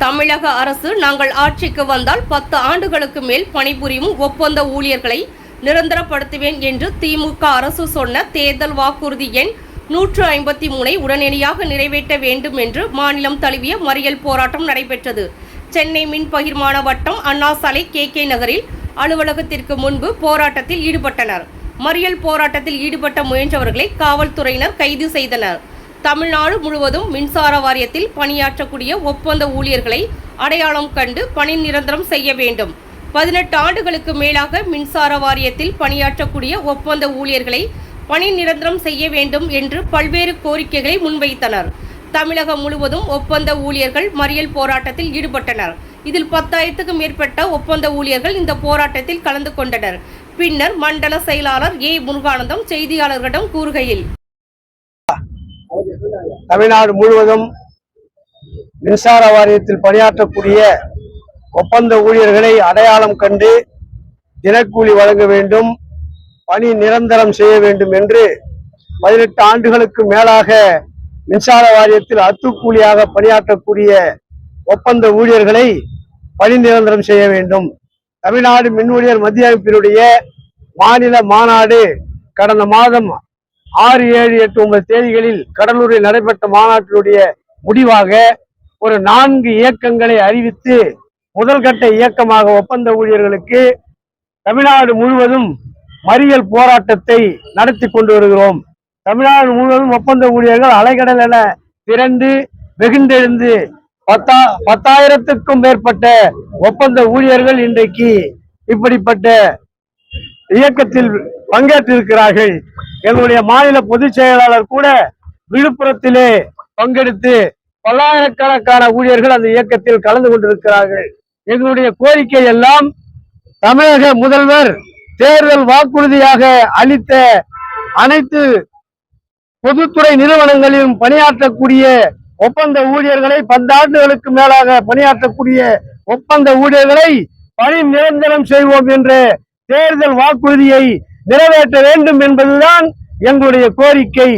தமிழக அரசு நாங்கள் ஆட்சிக்கு வந்தால் 10 ஆண்டுகளுக்கு மேல் பணிபுரியும் ஒப்பந்த ஊழியர்களை நிரந்தரப்படுத்துவேன் என்று திமுக அரசு சொன்ன தேர்தல் வாக்குறுதி எண் 153 உடனடியாக நிறைவேற்ற வேண்டும் என்று மாநிலம் தழுவிய மறியல் போராட்டம் நடைபெற்றது. சென்னை மின் பகிர்மான வட்டம் அண்ணா சாலை KK நகரில் அலுவலகத்திற்கு முன்பு போராட்டத்தில் ஈடுபட்டனர். மறியல் போராட்டத்தில் ஈடுபட்ட முயன்றவர்களை காவல்துறையினர் கைது செய்தனர். தமிழ்நாடு முழுவதும் மின்சார வாரியத்தில் பணியாற்றக்கூடிய ஒப்பந்த ஊழியர்களை அடையாளம் கண்டு பணி நிரந்தரம் செய்ய வேண்டும். 18 ஆண்டுகளுக்கு மேலாக மின்சார வாரியத்தில் பணியாற்றக்கூடிய ஒப்பந்த ஊழியர்களை பணி நிரந்தரம் செய்ய வேண்டும் என்று பல்வேறு கோரிக்கைகளை முன்வைத்தனர். தமிழகம் முழுவதும் ஒப்பந்த ஊழியர்கள் மறியல் போராட்டத்தில் ஈடுபட்டனர். இதில் 10,000க்கும் மேற்பட்ட ஒப்பந்த ஊழியர்கள் இந்த போராட்டத்தில் கலந்து கொண்டனர். பின்னர் மண்டல செயலாளர் A. முருகானந்தம் செய்தியாளர்களிடம் கூறுகையில், தமிழ்நாடு முழுவதும் மின்சார வாரியத்தில் பணியாற்றக்கூடிய ஒப்பந்த ஊழியர்களை அடையாளம் கண்டு தினக்கூலி வழங்க வேண்டும், பணி நிரந்தரம் செய்ய வேண்டும் என்று 18 ஆண்டுகளுக்கு மேலாக மின்சார வாரியத்தில் அத்துக்கூலியாக பணியாற்றக்கூடிய ஒப்பந்த ஊழியர்களை பணி நிரந்தரம் செய்ய வேண்டும். தமிழ்நாடு மின் ஊழியர் மத்திய அமைப்பினுடைய மாநில மாநாடு கடந்த மாதம் 6, 7, 8, 9 தேதிகளில் கடலூரில் நடைபெற்ற மாநாட்டினுடைய முடிவாக ஒரு 4 இயக்கங்களை அறிவித்து முதல் கட்ட இயக்கமாக ஒப்பந்த ஊழியர்களுக்கு தமிழ்நாடு முழுவதும் மறியல் போராட்டத்தை நடத்தி கொண்டு வருகிறோம். தமிழ்நாடு முழுவதும் ஒப்பந்த ஊழியர்கள் அலைகடல் என திரண்டு வெகுண்டெழுந்து 10,000க்கும் மேற்பட்ட ஒப்பந்த ஊழியர்கள் இன்றைக்கு இப்படிப்பட்ட இயக்கத்தில் பங்கேற்றிருக்கிறார்கள். எங்களுடைய மாநில பொதுச் செயலாளர் கூட விழுப்புரத்திலே பங்கெடுத்து பல்லாயிரக்கணக்கான ஊழியர்கள் அந்த இயக்கத்தில் கலந்து கொண்டிருக்கிறார்கள். எங்களுடைய கோரிக்கை எல்லாம் தமிழக முதல்வர் தேர்தல் வாக்குறுதியாக அளித்த அனைத்து பொதுத்துறை நிறுவனங்களிலும் பணியாற்றக்கூடிய ஒப்பந்த ஊழியர்களை 10 ஆண்டுகளுக்கு மேலாக பணியாற்றக்கூடிய ஒப்பந்த ஊழியர்களை பணி நிரந்தரம் செய்வோம் என்ற தேர்தல் வாக்குறுதியை நிறைவேற்ற வேண்டும் என்பதுதான் எங்களுடைய கோரிக்கை.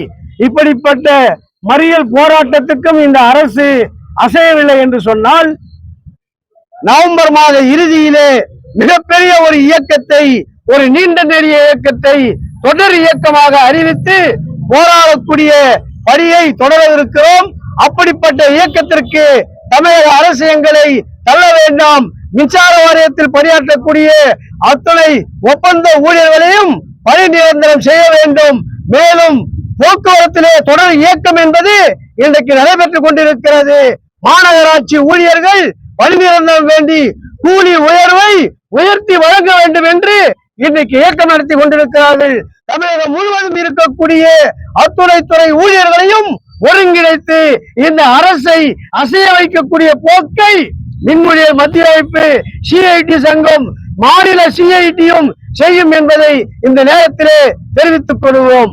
இப்படிப்பட்ட மறியல் போராட்டத்துக்கும் இந்த அரசு அசையவில்லை என்று சொன்னால், நவம்பர் மாத இறுதியிலே மிகப்பெரிய ஒரு இயக்கத்தை, ஒரு நீண்ட நெடிய இயக்கத்தை தொடர் இயக்கமாக அறிவித்து போராடக்கூடிய பணியை தொடரவிருக்கிறோம். அப்படிப்பட்ட இயக்கத்திற்கு தமிழக அரசு எங்களை தள்ள வேண்டாம். மின்சார வாரியத்தில் பணியாற்றக்கூடிய அத்துணை ஒப்பந்த ஊழியர்களையும் பணி நிரந்தரம் செய்ய வேண்டும். மேலும் போக்குவரத்திலே தொடர் இயக்கம் என்பது இன்றைக்கு நடைபெற்றுக் கொண்டிருக்கிறது. மாநகராட்சி ஊழியர்கள் பணி நிரந்தரம் வேண்டி கூலி உயர்வை உயர்த்தி வழங்க வேண்டும் என்று இன்றைக்கு இயக்கம் நடத்தி கொண்டிருக்கிறார்கள். தமிழகம் முழுவதும் இருக்கக்கூடிய அத்துணை துறை ஊழியர்களையும் ஒருங்கிணைத்து இந்த அரசை அசைய வைக்கக்கூடிய போக்கை மின்ஊழியர் மத்திய அமைப்பு, CIT சங்கம், மாநில CITயும் செய்யும் என்பதை இந்த நேரத்திலே தெரிவித்துக் கொள்வோம்.